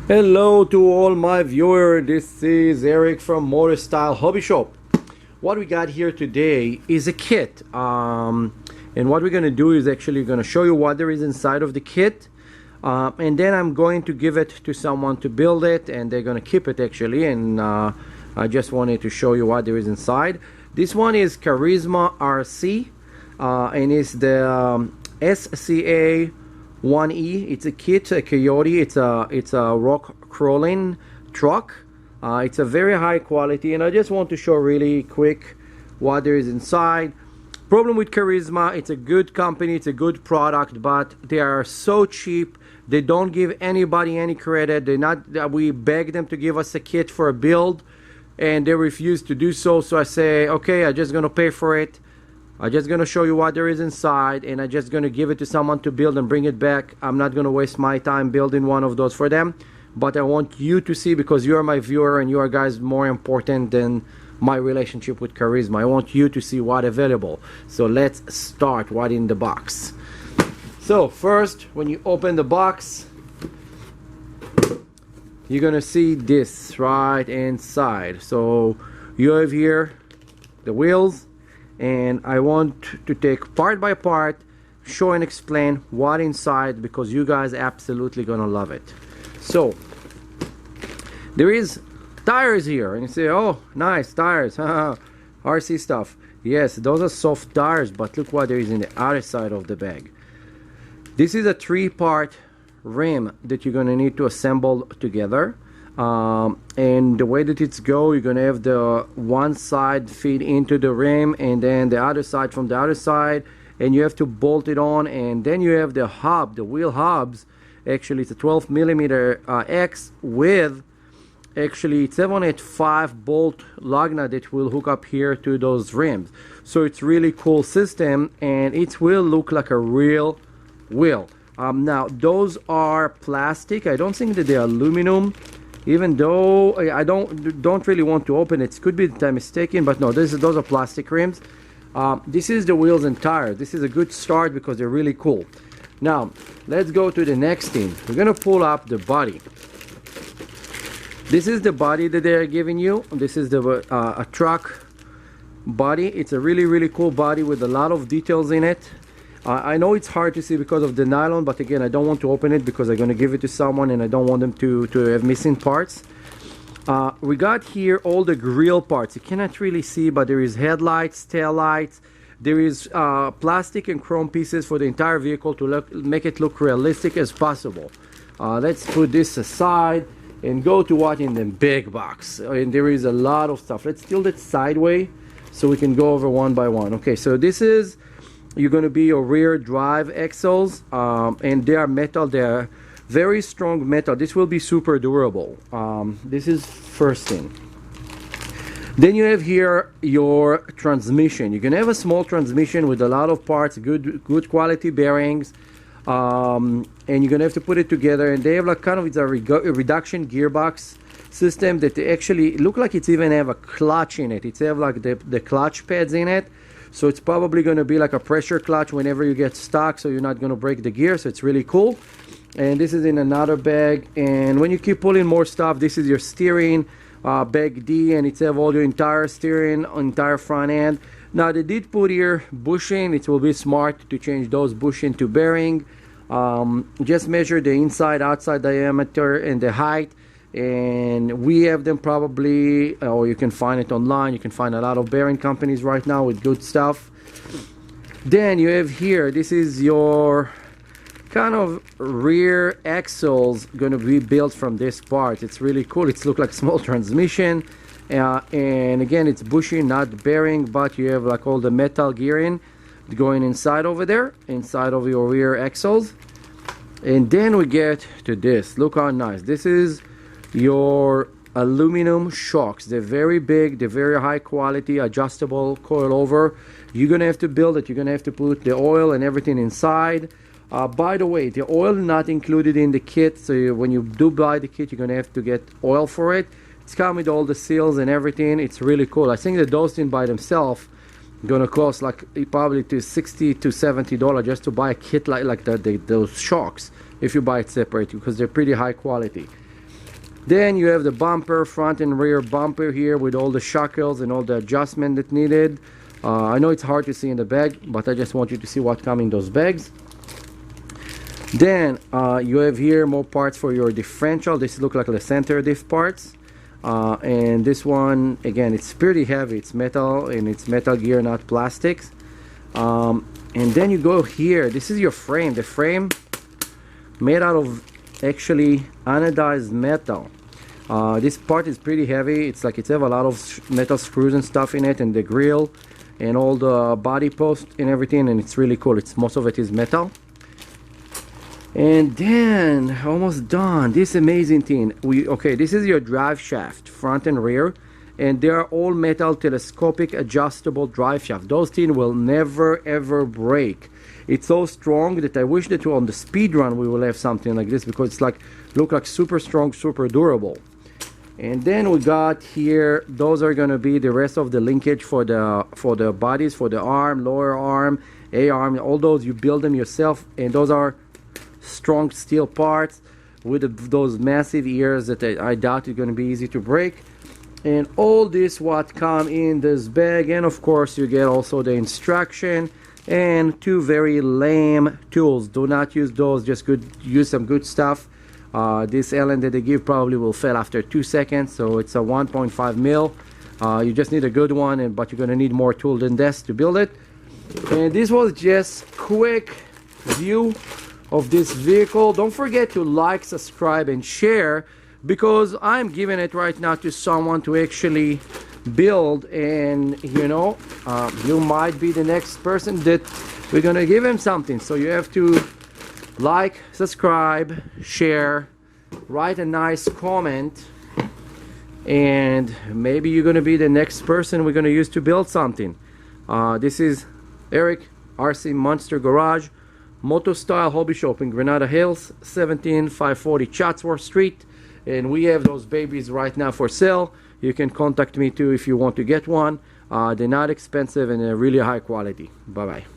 Hello to all my viewers, this is Eric from MotoStyles Hobby Shop. What we got here today is a kit, and what we're going to do is actually going to show you what there is inside of the kit, and then I'm going to give it to someone to build it, and they're going to keep it actually, and I just wanted to show you what there is inside. This one is Carisma RC, and it's the SCA-1E. It's a kit, a Coyote. It's a rock crawling truck. It's a very high quality, and I just want to show really quick what there is inside. Problem with Carisma, it's a good company, it's a good product, but they are so cheap. They don't give anybody any credit. They're not. We beg them to give us a kit for a build, and they refuse to do so. So I say, okay, I'm just gonna pay for it. I'm just going to show you what there is inside, and I'm just going to give it to someone to build and bring it back. I'm not going to waste my time building one of those for them, but I want you to see, because you are my viewer and you are guys more important than my relationship with Carisma. I want you to see what available. So let's start what in the box. So first, when you open the box, you're going to see this right inside. So you have here the wheels, and I want to take part by part, show and explain what inside, because you guys absolutely gonna love it. So there is tires here, and you say, oh nice tires, RC stuff. Yes, those are soft tires, but look what there is in the other side of the bag. This is a 3-part rim that you're gonna need to assemble together. And the way that it's go, you're gonna have the one side feed into the rim, and then the other side from the other side, and you have to bolt it on. And then you have the hub, the wheel hubs. Actually it's a 12mm X with actually 785 bolt lug nut that will hook up here to those rims. So it's really cool system, and it will look like a real wheel. Now those are plastic. I don't think that they're aluminum, even though I don't really want to open it. It could be that I'm mistaken, but no, those are plastic rims. This is the wheels and tires. This is a good start because they're really cool. Now let's go to the next thing. We're gonna pull up the body. This is the body that they're giving you. This is the a truck body. It's a really cool body with a lot of details in it. I know it's hard to see because of the nylon, but again, I don't want to open it because I'm going to give it to someone, and I don't want them to have missing parts. We got here all the grille parts. You cannot really see, but there is headlights, tail lights. There is plastic and chrome pieces for the entire vehicle to make it look realistic as possible. Let's put this aside and go to what in the big box. And there is a lot of stuff. Let's tilt it sideways so we can go over one by one. Okay, so this is... You're going to be your rear drive axles, and they are metal. They're very strong metal. This will be super durable. This is first thing. Then you have here your transmission. You're going to have a small transmission with a lot of parts, good quality bearings, and you're going to have to put it together. And they have like kind of, it's a reduction gearbox system that they actually look like it's even have a clutch in it. It's have like the clutch pads in it. So it's probably going to be like a pressure clutch whenever you get stuck, so you're not going to break the gear. So it's really cool. And this is in another bag. And when you keep pulling more stuff, this is your steering, bag D, and it's have all your entire steering, entire front end. Now they did put here bushing. It will be smart to change those bushing to bearing. Just measure the inside, outside diameter and the height. And we have them probably, or you can find it online. You can find a lot of bearing companies right now with good stuff. Then you have here, this is your kind of rear axles going to be built from this part. It's really cool. It's look like small transmission, and again, it's bushing, not bearing, but you have like all the metal gearing going inside over there, inside of your rear axles. And then we get to this. Look how nice this is. Your aluminum shocks. They're very big, they're very high quality, adjustable, coil over. You're gonna have to build it. You're gonna have to put the oil and everything inside. By the way, the oil not included in the kit, so when you do buy the kit, you're gonna have to get oil for it. It's come with all the seals and everything. It's really cool. I think that those things by themselves gonna cost like probably to $60 to $70 just to buy a kit like that, those shocks, if you buy it separate, because they're pretty high quality. Then you have the bumper, front and rear bumper here with all the shackles and all the adjustment that needed. I know it's hard to see in the bag, but I just want you to see what comes in those bags. Then you have here more parts for your differential. This look like the center diff parts. And this one, again, it's pretty heavy. It's metal, and it's metal gear, not plastics. And then you go here. This is your frame. The frame made out of actually anodized metal. This part is pretty heavy. It's like it's have a lot of metal screws and stuff in it, and the grill and all the body post and everything, and it's really cool. It's most of it is metal. And then almost done. This amazing thing. Okay, this is your drive shaft, front and rear, and they are all metal telescopic adjustable drive shaft. Those things will never ever break. It's so strong that I wish that on the speed run we will have something like this, because it's like look like super strong, super durable. And then we got here, those are going to be the rest of the linkage for the bodies, for the arm, lower arm, A arm, all those you build them yourself, and those are strong steel parts with those massive ears that I doubt is going to be easy to break. And all this what come in this bag, and of course you get also the instruction and two very lame tools. Do not use those, just use some good stuff. This Allen that they give probably will fail after 2 seconds, so it's a 1.5 mil. You just need a good one, but you're going to need more tool than this to build it. And this was just quick view of this vehicle. Don't forget to like, subscribe, and share, because I'm giving it right now to someone to actually build, and you know, you might be the next person that we're gonna give him something. So you have to like, subscribe, share, write a nice comment, and maybe you're gonna be the next person we're gonna use to build something. This is Eric, RC Monster Garage, MotoStyle Hobby Shop in Granada Hills, 17540 Chatsworth Street, and we have those babies right now for sale. You can contact me too if you want to get one. They're not expensive and they're really high quality. Bye bye.